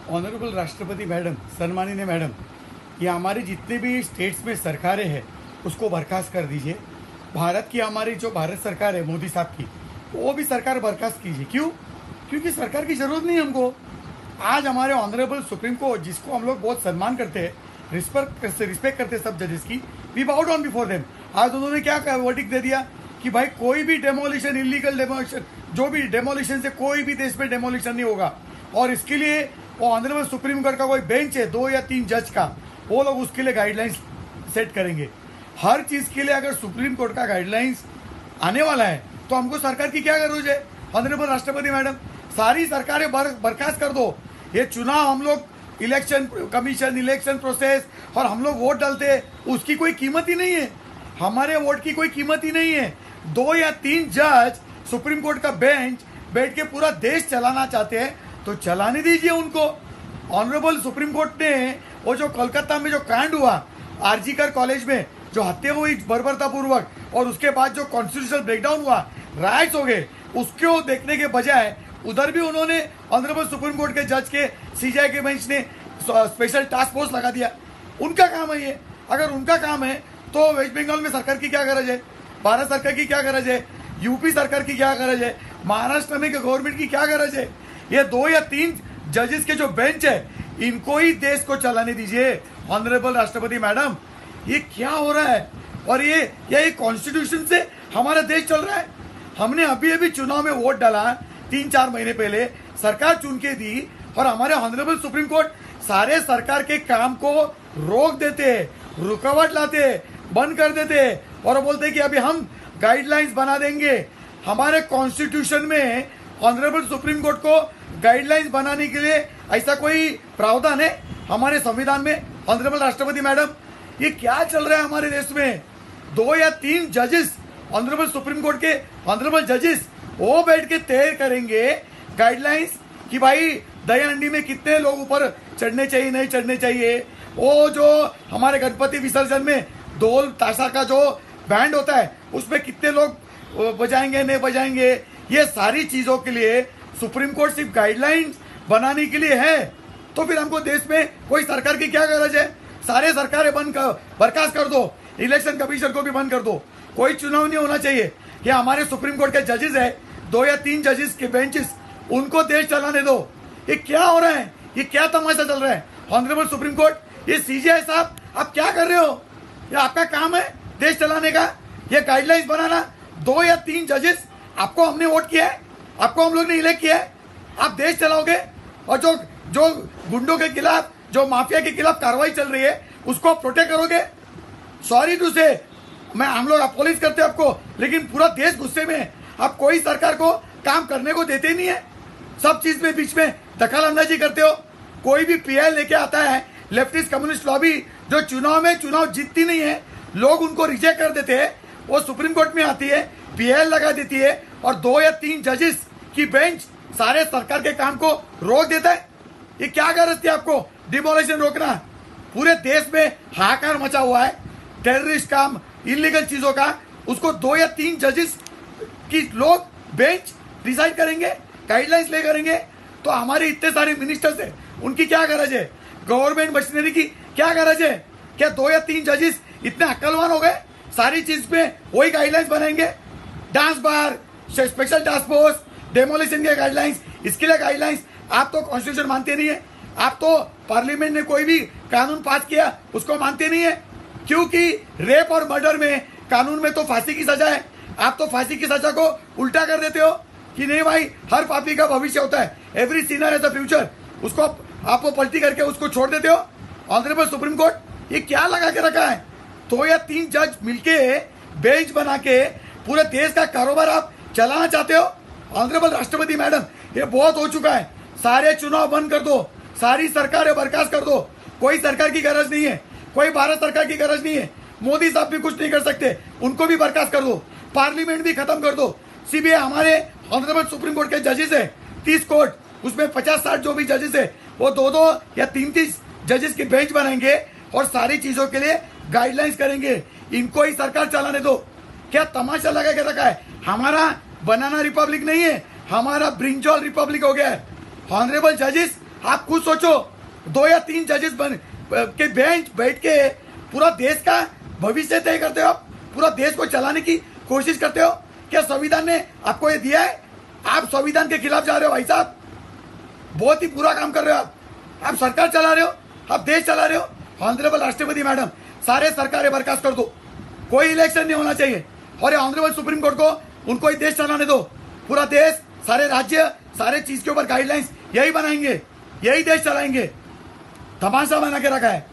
Honourable राष्ट्रपति madam, सम्माननीय madam, ये हमारी जितने भी स्टेट्स में सरकारें हैं उसको बर्खास्त कर दीजिए। भारत की हमारी जो भारत सरकार है मोदी साहब की, वो भी सरकार बर्खास्त कीजिए। क्यों? क्योंकि सरकार की जरूरत नहीं हमको। आज हमारे ऑनरेबल सुप्रीम कोर्ट, जिसको हम लोग बहुत सम्मान करते हैं, रिस्पेक्ट करते हैं सब जजेस की, वी बाउ डाउन बिफोर देम। आज उन्होंने क्या वर्डिक्ट दे दिया कि भाई कोई भी डेमोलिशन, इलीगल डेमोलिशन, जो भी डेमोलिशन से कोई भी देश में डेमोलिशन नहीं होगा। और इसके लिए वो ऑनरेबल सुप्रीम कोर्ट का कोई बेंच है 2 या 3 जज का, वो लोग उसके लिए गाइडलाइंस सेट करेंगे। हर चीज के लिए अगर सुप्रीम कोर्ट का गाइडलाइंस आने वाला है तो हमको सरकार की क्या जरूरत है? ऑनरेबल राष्ट्रपति मैडम, सारी सरकारें बर्खास्त कर दो। ये चुनाव हम लोग इलेक्शन कमीशन, इलेक्शन प्रोसेस, और हम लोग वोट डालते हैं, उसकी कोई कीमत ही नहीं है। हमारे वोट की कोई कीमत ही नहीं है। 2 या 3 जज सुप्रीम कोर्ट का बेंच बैठ के पूरा देश चलाना चाहते हैं तो चलाने दीजिए उनको। ऑनरेबल सुप्रीम कोर्ट ने वो जो कोलकाता में जो कांड हुआ आरजीकर कॉलेज में, जो हत्या हुई बर्बरतापूर्वक, और उसके बाद जो कॉन्स्टिट्यूशनल ब्रेकडाउन हुआ, राइट्स हो गए, उसको देखने के बजाय उधर भी उन्होंने ऑनरेबल सुप्रीम कोर्ट के जज के सीजीआई के बेंच ने स्पेशल टास्क फोर्स लगा दिया। उनका काम है ये। अगर उनका काम है तो वेस्ट बंगाल में सरकार की क्या गरज है? भारत सरकार की क्या गरज है? यूपी सरकार की क्या गरज है? महाराष्ट्र में गवर्नमेंट की क्या गरज है? ये 2 या 3 जजेस के जो बेंच है, इनको ही देश को चलाने दीजिए। ऑनरेबल राष्ट्रपति मैडम, ये क्या हो रहा है? और ये कॉन्स्टिट्यूशन से हमारा देश चल रहा है। हमने अभी अभी चुनाव में वोट डाला 3-4 महीने पहले, सरकार चुन के दी, और हमारे ऑनरेबल सुप्रीम कोर्ट सारे सरकार के काम को रोक देते, रुकावट लाते, बंद कर देते, और बोलते कि अभी हम गाइडलाइंस बना देंगे। हमारे कॉन्स्टिट्यूशन में ऑनरेबल सुप्रीम कोर्ट को गाइडलाइंस बनाने के लिए ऐसा कोई प्रावधान है हमारे संविधान में? ऑनरेबल राष्ट्रपति मैडम, ये क्या चल रहा है हमारे देश में? 2 या 3 जजेस, ऑनरेबल सुप्रीम कोर्ट के ऑनरेबल जजेस, वो बैठ के तय करेंगे गाइडलाइंस कि भाई दयाहंडी में कितने लोग ऊपर चढ़ने चाहिए, नहीं चढ़ने चाहिए। वो जो हमारे गणपति विसर्जन में ढोल ताशा का जो बैंड होता है, उसमें कितने लोग बजाएंगे, नहीं बजाएंगे। ये सारी चीजों के लिए सुप्रीम कोर्ट सिर्फ गाइडलाइंस बनाने के लिए है। तो फिर हमको देश में कोई सरकार की क्या गरज है? सारे सरकारें बर्खास्त कर दो, इलेक्शन कमीशन को भी बंद कर दो, कोई चुनाव नहीं होना चाहिए। ये हमारे सुप्रीम कोर्ट के जजेस है, 2 या 3 जजेस के बेंचेस, उनको देश चलाने दो। ये क्या हो रहा है? ये क्या तमाशा चल रहा है? ऑनरेबल सुप्रीम कोर्ट, ये सीजीआई साहब, आप क्या कर रहे हो? ये आपका काम है देश चलाने का, ये गाइडलाइंस बनाना। 2 या 3 जजेस, आपको हमने वोट किया है, आपको हम लोग ने इलेक्ट किया है, आप देश चलाओगे। और जो गुंडों के खिलाफ, जो माफिया के खिलाफ कार्रवाई चल रही है, उसको प्रोटेक्ट करोगे। सॉरी टू से, हम लोग अपोलिस करते हैं आपको, लेकिन पूरा देश गुस्से में है। आप कोई सरकार को काम करने को देते ही नहीं है, सब चीज में बीच में दखल अंदाजी करते हो। कोई भी पीएल लेके आता है, लेफ्टिस्ट कम्युनिस्ट लॉबी, जो चुनाव जीतती नहीं है, लोग उनको रिजेक्ट कर देते हैं, वो सुप्रीम कोर्ट में आती है, पीएल लगा देती है, और 2 या 3 जजेस की बेंच सारे सरकार के काम को रोक देता है। ये क्या गरज थी आपको डिमोलिशन रोकना? पूरे देश में हाहाकार मचा हुआ है टेररिस्ट काम, इलीगल चीजों का, उसको 2 या 3 जजेस की लोग बेंच डिसाइड करेंगे, गाइडलाइंस ले करेंगे। तो हमारे इतने सारे मिनिस्टर्स है, उनकी क्या गरज है? गवर्नमेंट मशीनरी की क्या गरज है? क्या 2 या 3 जजेस इतने अक्लवान हो गए? सारी चीज पे वही गाइडलाइंस बनाएंगे। Dance bar, special task force, demolition के गाइडलाइंस, इसके लिए गाइडलाइंस। आप तो कॉन्स्टिट्यूशन मानते नहीं है, आप तो पार्लियामेंट ने कोई भी कानून पास किया उसको मानते नहीं है, क्योंकि रेप और मर्डर में कानून में तो फांसी की सजा है। आप तो फांसी की सजा को उल्टा कर देते हो कि नहीं भाई, हर पापी का भविष्य होता है, every Sinner has a future, उसको आप वो पलटी करके उसको छोड़ देते हो। ऑनरेबल सुप्रीम कोर्ट, ये क्या लगा के रखा है? 2 या 3 जज मिलके बेंच बना के पूरे देश का कारोबार आप चलाना चाहते हो। ऑनरेबल राष्ट्रपति मैडम, ये बहुत हो चुका है। सारे चुनाव बंद कर दो, सारी सरकारें बर्खास्त कर दो। कोई सरकार की गरज नहीं है, कोई भारत सरकार की गरज नहीं है। मोदी साहब भी कुछ नहीं कर सकते, उनको भी बर्खास्त कर दो। पार्लियामेंट भी खत्म कर दो। सीबीआई, हमारे ऑनरेबल सुप्रीम कोर्ट के जजेस है 30 कोर्ट, उसमें 50-60 जो भी जजेस है, वो 2-2 या 3-3 जजेस की बेंच बनाएंगे और सारी चीजों के लिए गाइडलाइंस करेंगे। इनको ही सरकार चलाने दो। क्या तमाशा लगा के रखा है? हमारा बनाना रिपब्लिक नहीं है, हमारा ब्रिंजॉल रिपब्लिक हो गया है। ऑनरेबल जजेस आप खुद सोचो, 2 या 3 जजेस के बेंच बैठ के पूरा देश का भविष्य तय करते हो, पूरा देश को चलाने की कोशिश करते हो। क्या संविधान ने आपको ये दिया है? आप संविधान के खिलाफ जा रहे हो भाई साहब, बहुत ही बुरा काम कर रहे हो आप सरकार चला रहे हो, आप देश चला रहे हो। ऑनरेबल राष्ट्रपति मैडम, सारे सरकारें बर्खास्त कर दो, कोई इलेक्शन नहीं होना चाहिए, और ये ऑनरेबल सुप्रीम कोर्ट को उनको ही देश चलाने दो। पूरा देश, सारे राज्य, सारे चीज के ऊपर गाइडलाइंस यही बनाएंगे, यही देश चलाएंगे। तमाशा बना के रखा है।